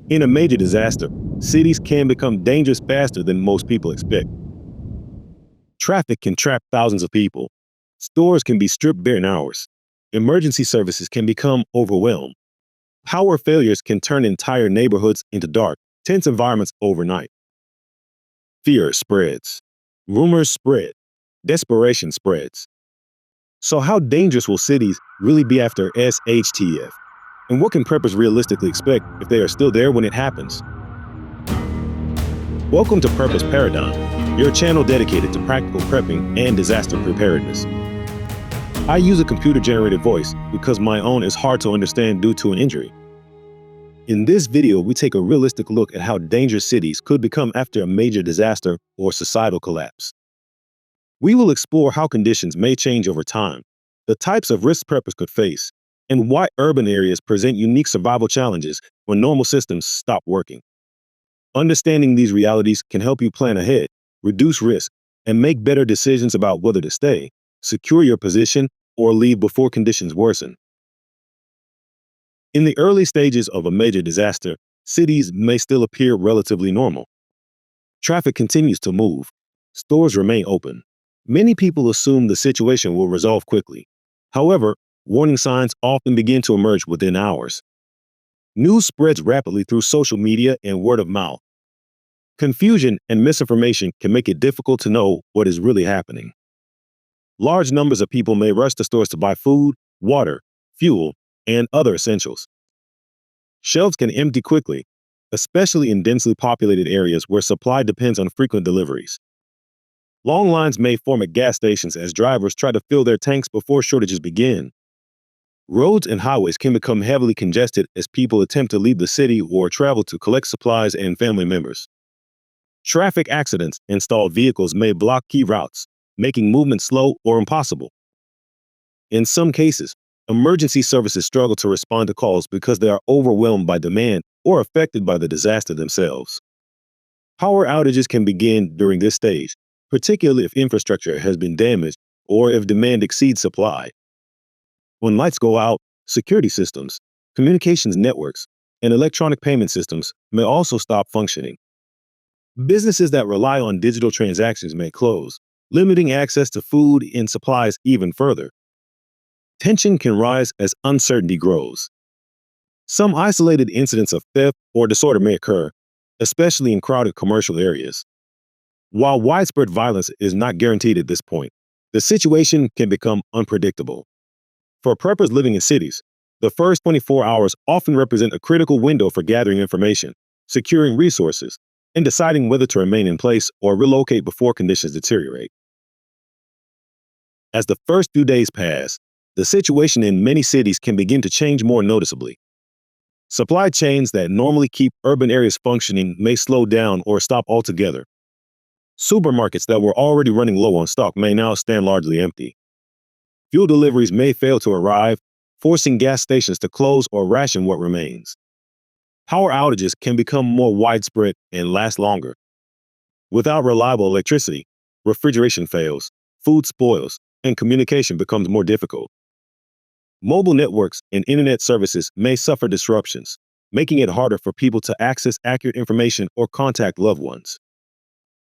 In a major disaster, cities can become dangerous faster than most people expect. Traffic can trap thousands of people. Stores can be stripped bare in hours. Emergency services can become overwhelmed. Power failures can turn entire neighborhoods into dark, tense environments overnight. Fear spreads. Rumors spread. Desperation spreads. So, how dangerous will cities really be after SHTF? And what can preppers realistically expect if they are still there when it happens? Welcome to Purpose Paradigm, your channel dedicated to practical prepping and disaster preparedness. I use a computer-generated voice because my own is hard to understand due to an injury. In this video, we take a realistic look at how dangerous cities could become after a major disaster or societal collapse. We will explore how conditions may change over time, the types of risks preppers could face, and why urban areas present unique survival challenges when normal systems stop working. Understanding these realities can help you plan ahead, reduce risk, and make better decisions about whether to stay, secure your position, or leave before conditions worsen. In the early stages of a major disaster, cities may still appear relatively normal. Traffic continues to move. Stores remain open. Many people assume the situation will resolve quickly. However, warning signs often begin to emerge within hours. News spreads rapidly through social media and word of mouth. Confusion and misinformation can make it difficult to know what is really happening. Large numbers of people may rush to stores to buy food, water, fuel, and other essentials. Shelves can empty quickly, especially in densely populated areas where supply depends on frequent deliveries. Long lines may form at gas stations as drivers try to fill their tanks before shortages begin. Roads and highways can become heavily congested as people attempt to leave the city or travel to collect supplies and family members. Traffic accidents and stalled vehicles may block key routes, making movement slow or impossible. In some cases, emergency services struggle to respond to calls because they are overwhelmed by demand or affected by the disaster themselves. Power outages can begin during this stage, particularly if infrastructure has been damaged or if demand exceeds supply. When lights go out, security systems, communications networks, and electronic payment systems may also stop functioning. Businesses that rely on digital transactions may close, limiting access to food and supplies even further. Tension can rise as uncertainty grows. Some isolated incidents of theft or disorder may occur, especially in crowded commercial areas. While widespread violence is not guaranteed at this point, the situation can become unpredictable. For preppers living in cities, the first 24 hours often represent a critical window for gathering information, securing resources, and deciding whether to remain in place or relocate before conditions deteriorate. As the first few days pass, the situation in many cities can begin to change more noticeably. Supply chains that normally keep urban areas functioning may slow down or stop altogether. Supermarkets that were already running low on stock may now stand largely empty. Fuel deliveries may fail to arrive, forcing gas stations to close or ration what remains. Power outages can become more widespread and last longer. Without reliable electricity, refrigeration fails, food spoils, and communication becomes more difficult. Mobile networks and internet services may suffer disruptions, making it harder for people to access accurate information or contact loved ones.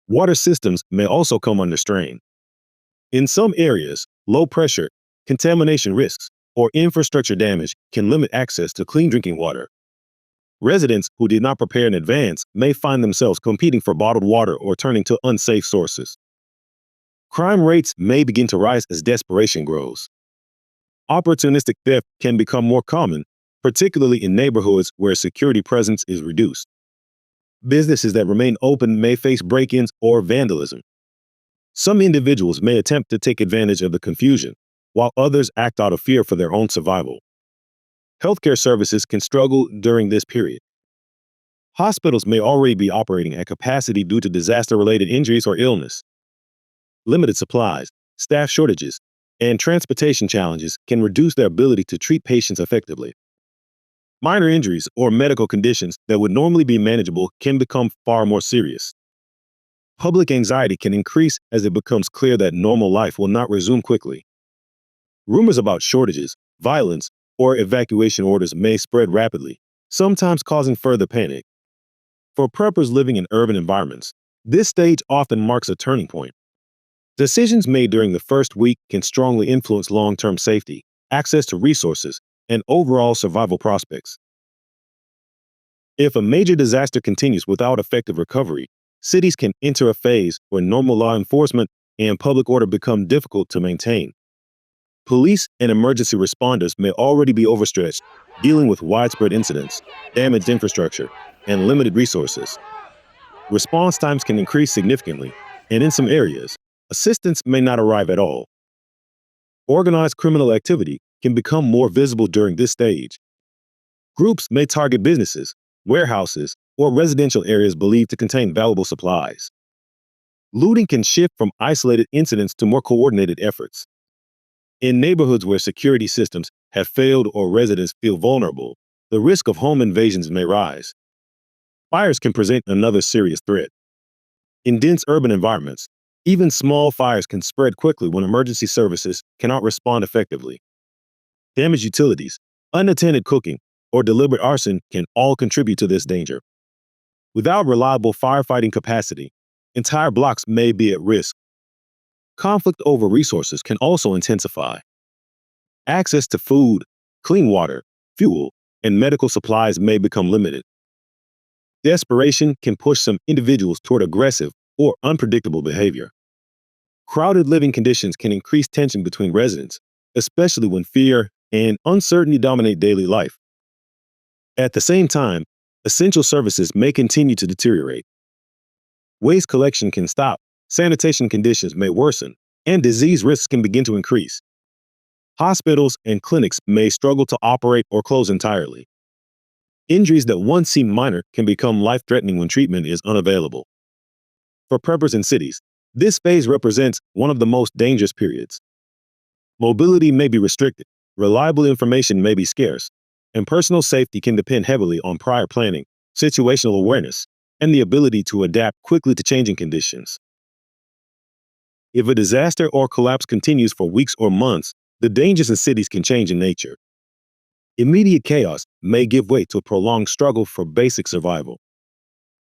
Water systems may also come under strain. In some areas, low pressure, contamination risks, or infrastructure damage can limit access to clean drinking water. Residents who did not prepare in advance may find themselves competing for bottled water or turning to unsafe sources. Crime rates may begin to rise as desperation grows. Opportunistic theft can become more common, particularly in neighborhoods where security presence is reduced. Businesses that remain open may face break-ins or vandalism. Some individuals may attempt to take advantage of the confusion, while others act out of fear for their own survival. Healthcare services can struggle during this period. Hospitals may already be operating at capacity due to disaster-related injuries or illness. Limited supplies, staff shortages, and transportation challenges can reduce their ability to treat patients effectively. Minor injuries or medical conditions that would normally be manageable can become far more serious. Public anxiety can increase as it becomes clear that normal life will not resume quickly. Rumors about shortages, violence, or evacuation orders may spread rapidly, sometimes causing further panic. For preppers living in urban environments, this stage often marks a turning point. Decisions made during the first week can strongly influence long-term safety, access to resources, and overall survival prospects. If a major disaster continues without effective recovery, cities can enter a phase where normal law enforcement and public order become difficult to maintain. Police and emergency responders may already be overstretched, dealing with widespread incidents, damaged infrastructure, and limited resources. Response times can increase significantly, and in some areas, assistance may not arrive at all. Organized criminal activity can become more visible during this stage. Groups may target businesses, warehouses, or residential areas believed to contain valuable supplies. Looting can shift from isolated incidents to more coordinated efforts. In neighborhoods where security systems have failed or residents feel vulnerable, the risk of home invasions may rise. Fires can present another serious threat. In dense urban environments, even small fires can spread quickly when emergency services cannot respond effectively. Damaged utilities, unattended cooking, or deliberate arson can all contribute to this danger. Without reliable firefighting capacity, entire blocks may be at risk. Conflict over resources can also intensify. Access to food, clean water, fuel, and medical supplies may become limited. Desperation can push some individuals toward aggressive or unpredictable behavior. Crowded living conditions can increase tension between residents, especially when fear and uncertainty dominate daily life. At the same time, essential services may continue to deteriorate. Waste collection can stop, sanitation conditions may worsen, and disease risks can begin to increase. Hospitals and clinics may struggle to operate or close entirely. Injuries that once seemed minor can become life-threatening when treatment is unavailable. For preppers in cities, this phase represents one of the most dangerous periods. Mobility may be restricted, reliable information may be scarce, and personal safety can depend heavily on prior planning, situational awareness, and the ability to adapt quickly to changing conditions. If a disaster or collapse continues for weeks or months, the dangers in cities can change in nature. Immediate chaos may give way to a prolonged struggle for basic survival.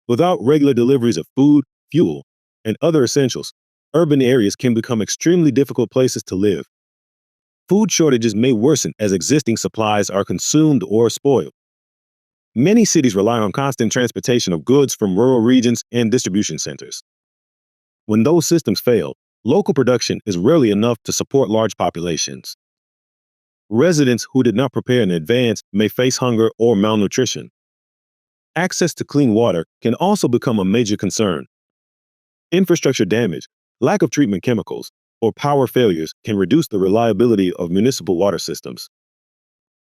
Without regular deliveries of food, fuel, and other essentials, urban areas can become extremely difficult places to live. Food shortages may worsen as existing supplies are consumed or spoiled. Many cities rely on constant transportation of goods from rural regions and distribution centers. When those systems fail, local production is rarely enough to support large populations. Residents who did not prepare in advance may face hunger or malnutrition. Access to clean water can also become a major concern. Infrastructure damage, lack of treatment chemicals, or power failures can reduce the reliability of municipal water systems.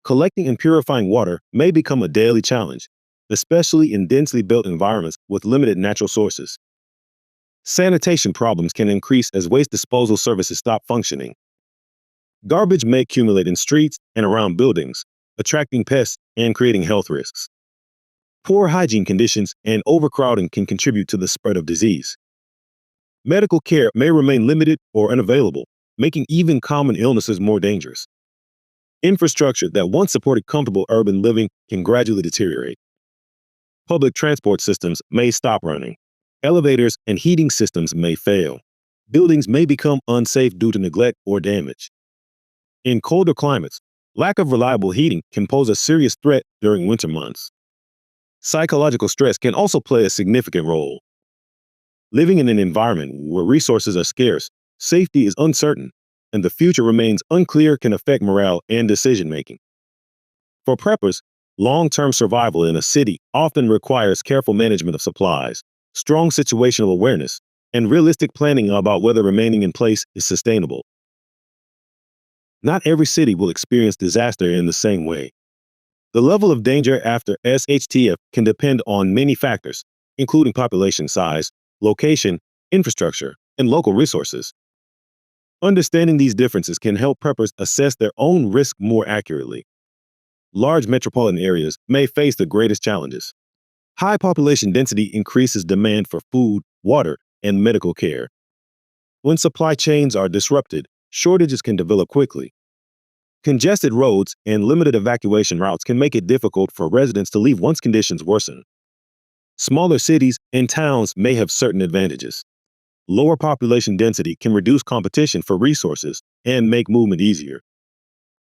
Collecting and purifying water may become a daily challenge, especially in densely built environments with limited natural sources. Sanitation problems can increase as waste disposal services stop functioning. Garbage may accumulate in streets and around buildings, attracting pests and creating health risks. Poor hygiene conditions and overcrowding can contribute to the spread of disease. Medical care may remain limited or unavailable, making even common illnesses more dangerous. Infrastructure that once supported comfortable urban living can gradually deteriorate. Public transport systems may stop running. Elevators and heating systems may fail. Buildings may become unsafe due to neglect or damage. In colder climates, lack of reliable heating can pose a serious threat during winter months. Psychological stress can also play a significant role. Living in an environment where resources are scarce, safety is uncertain, and the future remains unclear can affect morale and decision-making. For preppers, long-term survival in a city often requires careful management of supplies, strong situational awareness, and realistic planning about whether remaining in place is sustainable. Not every city will experience disaster in the same way. The level of danger after SHTF can depend on many factors, including population size, location, infrastructure, and local resources. Understanding these differences can help preppers assess their own risk more accurately. Large metropolitan areas may face the greatest challenges. High population density increases demand for food, water, and medical care. When supply chains are disrupted, shortages can develop quickly. Congested roads and limited evacuation routes can make it difficult for residents to leave once conditions worsen. Smaller cities and towns may have certain advantages. Lower population density can reduce competition for resources and make movement easier.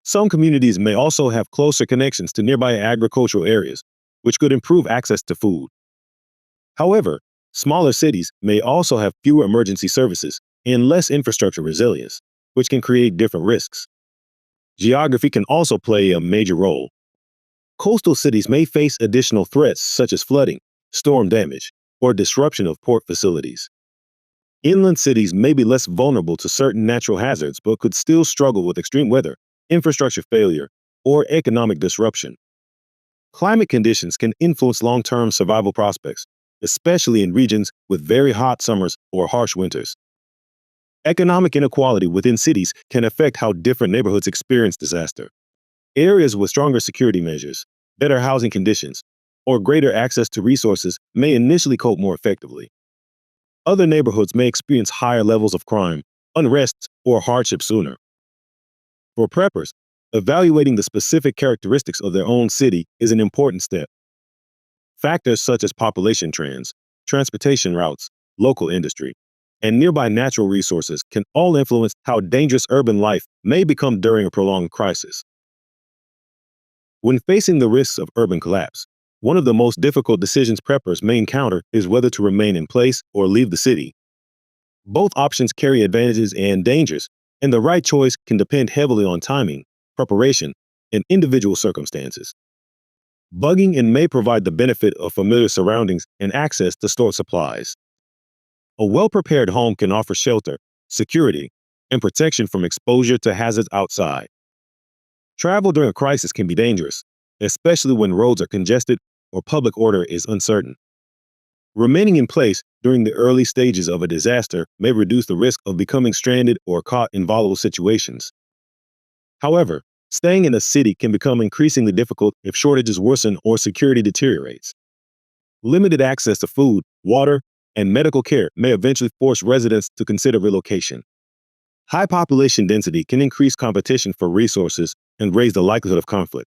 Some communities may also have closer connections to nearby agricultural areas, which could improve access to food. However, smaller cities may also have fewer emergency services and less infrastructure resilience, which can create different risks. Geography can also play a major role. Coastal cities may face additional threats such as flooding, storm damage, or disruption of port facilities. Inland cities may be less vulnerable to certain natural hazards but could still struggle with extreme weather, infrastructure failure, or economic disruption. Climate conditions can influence long-term survival prospects, especially in regions with very hot summers or harsh winters. Economic inequality within cities can affect how different neighborhoods experience disaster. Areas with stronger security measures, better housing conditions, or greater access to resources may initially cope more effectively. Other neighborhoods may experience higher levels of crime, unrest, or hardship sooner. For preppers, evaluating the specific characteristics of their own city is an important step. Factors such as population trends, transportation routes, local industry, and nearby natural resources can all influence how dangerous urban life may become during a prolonged crisis. When facing the risks of urban collapse, one of the most difficult decisions preppers may encounter is whether to remain in place or leave the city. Both options carry advantages and dangers, and the right choice can depend heavily on timing, preparation, and individual circumstances. Bugging in may provide the benefit of familiar surroundings and access to stored supplies. A well-prepared home can offer shelter, security, and protection from exposure to hazards outside. Travel during a crisis can be dangerous, especially when roads are congested or public order is uncertain. Remaining in place during the early stages of a disaster may reduce the risk of becoming stranded or caught in volatile situations. However, staying in a city can become increasingly difficult if shortages worsen or security deteriorates. Limited access to food, water, and medical care may eventually force residents to consider relocation. High population density can increase competition for resources and raise the likelihood of conflict.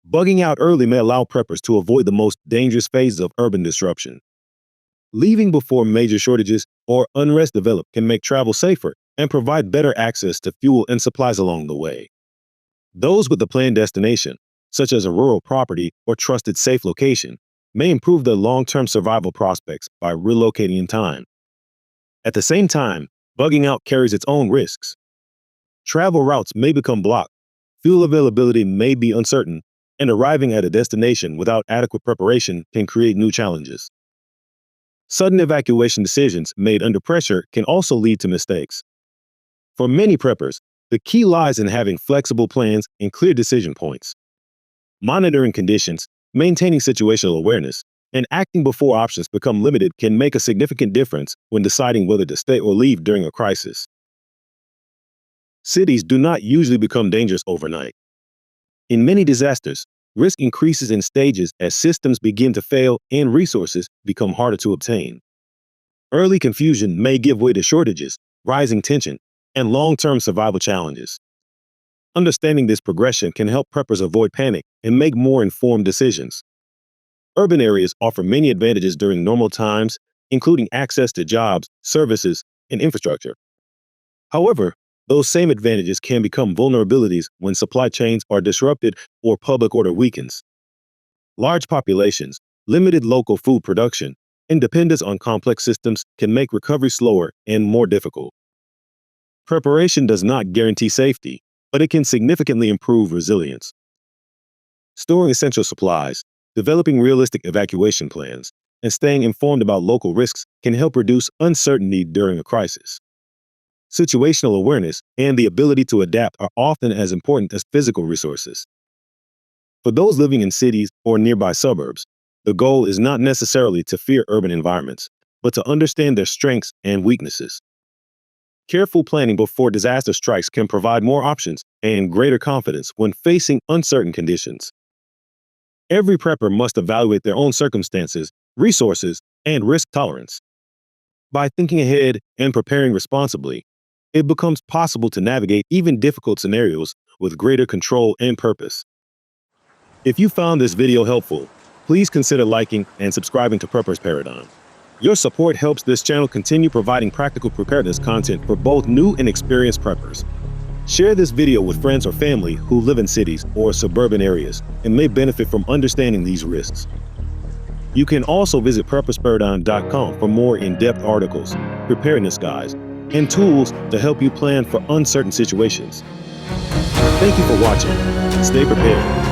Bugging out early may allow preppers to avoid the most dangerous phases of urban disruption. Leaving before major shortages or unrest develop can make travel safer and provide better access to fuel and supplies along the way. Those with a planned destination, such as a rural property or trusted safe location, may improve their long-term survival prospects by relocating in time. At the same time, bugging out carries its own risks. Travel routes may become blocked, fuel availability may be uncertain, and arriving at a destination without adequate preparation can create new challenges. Sudden evacuation decisions made under pressure can also lead to mistakes. For many preppers, the key lies in having flexible plans and clear decision points. Monitoring conditions, maintaining situational awareness, and acting before options become limited can make a significant difference when deciding whether to stay or leave during a crisis. Cities do not usually become dangerous overnight. In many disasters, risk increases in stages as systems begin to fail and resources become harder to obtain. Early confusion may give way to shortages, rising tension, and long-term survival challenges. Understanding this progression can help preppers avoid panic and make more informed decisions. Urban areas offer many advantages during normal times, including access to jobs, services, and infrastructure. However, those same advantages can become vulnerabilities when supply chains are disrupted or public order weakens. Large populations, limited local food production, and dependence on complex systems can make recovery slower and more difficult. Preparation does not guarantee safety, but it can significantly improve resilience. Storing essential supplies, developing realistic evacuation plans, and staying informed about local risks can help reduce uncertainty during a crisis. Situational awareness and the ability to adapt are often as important as physical resources. For those living in cities or nearby suburbs, the goal is not necessarily to fear urban environments, but to understand their strengths and weaknesses. Careful planning before disaster strikes can provide more options and greater confidence when facing uncertain conditions. Every prepper must evaluate their own circumstances, resources, and risk tolerance. By thinking ahead and preparing responsibly, it becomes possible to navigate even difficult scenarios with greater control and purpose. If you found this video helpful, please consider liking and subscribing to Prepper's Paradigm. Your support helps this channel continue providing practical preparedness content for both new and experienced preppers. Share this video with friends or family who live in cities or suburban areas and may benefit from understanding these risks. You can also visit preparesparadigm.com for more in-depth articles, preparedness guides, and tools to help you plan for uncertain situations. Thank you for watching. Stay prepared.